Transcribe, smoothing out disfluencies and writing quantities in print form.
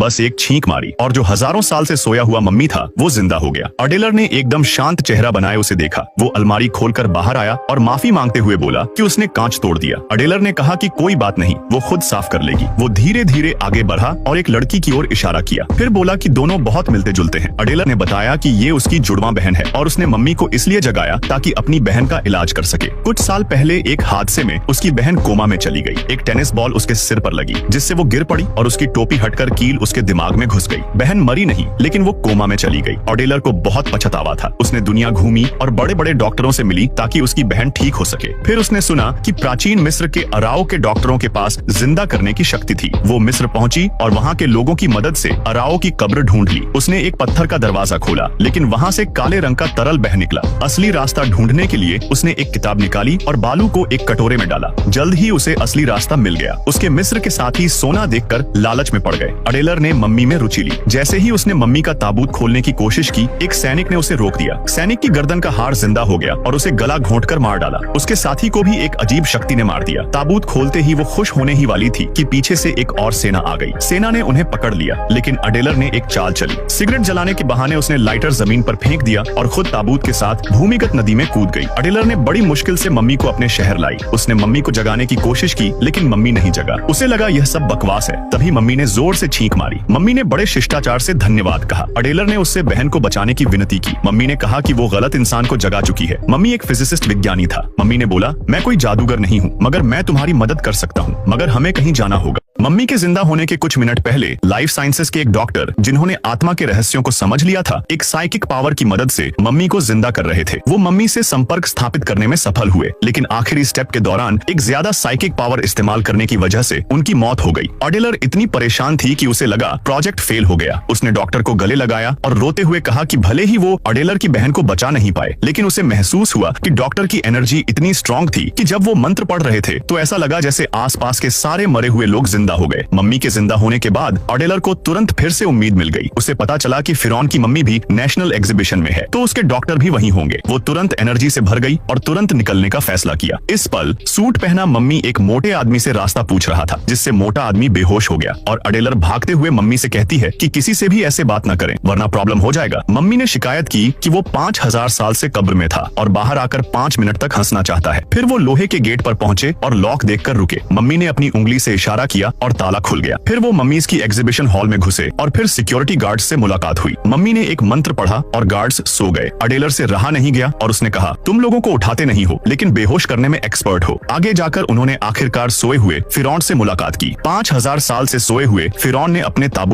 बस एक छींक मारी और जो हजारों साल से सोया हुआ मम्मी था वो जिंदा हो गया। अडेलर ने एकदम शांत चेहरा बनाए उसे देखा। वो अलमारी खोलकर बाहर आया और माफी मांगते हुए बोला कि उसने कांच तोड़ दिया। अडेलर ने कहा कि कोई बात नहीं, वो खुद साफ कर लेगी। वो धीरे धीरे आगे बढ़ा और एक लड़की की ओर इशारा किया, फिर बोला कि दोनों बहुत मिलते जुलते हैं। अडेलर ने बताया कि ये उसकी जुड़वा बहन है और उसने मम्मी को इसलिए जगाया ताकि अपनी बहन का इलाज कर सके। कुछ साल पहले एक हादसे में उसकी बहन कोमा में चली गई। एक टेनिस बॉल उसके सिर पर लगी जिससे वो गिर पड़ी और उसकी टोपी हटकर कील उसके दिमाग में घुस गई। बहन मरी नहीं लेकिन वो कोमा में चली गई। अडेलर को बहुत पछतावा था। उसने दुनिया घूमी और बड़े बड़े डॉक्टरों से मिली ताकि उसकी बहन ठीक हो सके। फिर उसने सुना कि प्राचीन मिस्र के अराओ के डॉक्टरों के पास जिंदा करने की शक्ति थी। वो मिस्र पहुंची और वहाँ के लोगों की मदद से अराओ की कब्र ढूंढ ली। उसने एक पत्थर का दरवाजा खोला लेकिन वहाँ से काले रंग का तरल बह निकला। असली रास्ता ढूंढने के लिए उसने एक किताब निकाली और बालू को एक कटोरे में डाला। जल्द ही उसे असली रास्ता मिल गया। उसके मिस्र के साथी सोना देखकर लालच में पड़ गए। अडेलर ने मम्मी में रुचि ली। जैसे ही उसने मम्मी का ताबूत खोलने की कोशिश की, एक सैनिक ने उसे रोक दिया। सैनिक की गर्दन का हाड़ जिंदा हो गया और उसे गला घोंटकर मार डाला। उसके साथी को भी एक अजीब शक्ति ने मार दिया। ताबूत खोलते ही वो खुश होने ही वाली थी कि पीछे से एक और सेना आ गई। सेना ने उन्हें पकड़ लिया लेकिन अडेलर ने एक चाल चली। सिगरेट जलाने के बहाने उसने लाइटर जमीन पर फेंक दिया और खुद ताबूत के साथ भूमिगत नदी में कूद गई। अडेलर ने बड़ी मुश्किल से मम्मी को अपने शहर लाई। उसने मम्मी को जगाने की कोशिश की लेकिन मम्मी नहीं जगा। उसे लगा यह सब बकवास है। तभी मम्मी ने जोर से छींक मारी। मम्मी ने बड़े शिष्टाचार से धन्यवाद कहा। अडेलर ने उससे बहन को बचाने की विनती की। मम्मी ने कहा कि वो गलत इंसान को जगा चुकी है। मम्मी एक फिजिसिस्ट विज्ञानी था। मम्मी ने बोला, मैं कोई जादूगर नहीं हूँ मगर मैं तुम्हारी मदद कर सकता हूँ, मगर हमें कहीं जाना होगा। मम्मी के जिंदा होने के कुछ मिनट पहले लाइफ साइंसेस के एक डॉक्टर जिन्होंने आत्मा के रहस्यों को समझ लिया था, एक साइकिक पावर की मदद से मम्मी को जिंदा कर रहे थे। वो मम्मी से संपर्क स्थापित करने में सफल हुए लेकिन आखिरी स्टेप के दौरान एक ज्यादा साइकिक पावर इस्तेमाल करने की वजह से उनकी मौत हो गई। अडेलर इतनी परेशान थी कि उसे लगा प्रोजेक्ट फेल हो गया। उसने डॉक्टर को गले लगाया और रोते हुए कहा कि भले ही वो अडेलर की बहन को बचा नहीं पाए लेकिन उसे महसूस हुआ कि डॉक्टर की एनर्जी इतनी स्ट्रांग थी कि जब वो मंत्र पढ़ रहे थे तो ऐसा लगा जैसे आसपास के सारे मरे हुए लोग जिंदा हो गए। मम्मी के जिंदा होने के बाद अडेलर को तुरंत फिर से उम्मीद मिल गई। उसे पता चला कि फिरौन की मम्मी भी नेशनल एग्जीबिशन में है तो उसके डॉक्टर भी वहीं होंगे। वो तुरंत एनर्जी से भर गई और तुरंत निकलने का फैसला किया। इस पल सूट पहना मम्मी एक मोटे आदमी से रास्ता पूछ रहा था जिससे मोटा आदमी बेहोश हो गया और अडेलर भागते हुए मम्मी से कहती है कि किसी से भी ऐसे बात न करें वरना प्रॉब्लम हो जाएगा। मम्मी ने शिकायत की कि वो 5000 साल से कब्र में था और बाहर आकर 5 मिनट तक हंसना चाहता है। फिर वो लोहे के गेट पर पहुंचे और लॉक देखकर रुके। मम्मी ने अपनी उंगली से इशारा किया और ताला खुल गया। फिर वो मम्मीज की एग्जीबिशन हॉल में घुसे और फिर सिक्योरिटी गार्ड्स से मुलाकात हुई। मम्मी ने एक मंत्र पढ़ा और गार्ड्स सो गए। अडेलर से रहा नहीं गया और उसने कहा, तुम लोगों को उठाते नहीं हो लेकिन बेहोश करने में एक्सपर्ट हो। आगे जाकर उन्होंने आखिरकार सोए हुए फिरौन से मुलाकात की। 5000 साल से सोए हुए फिरौन ने अपने ताबूत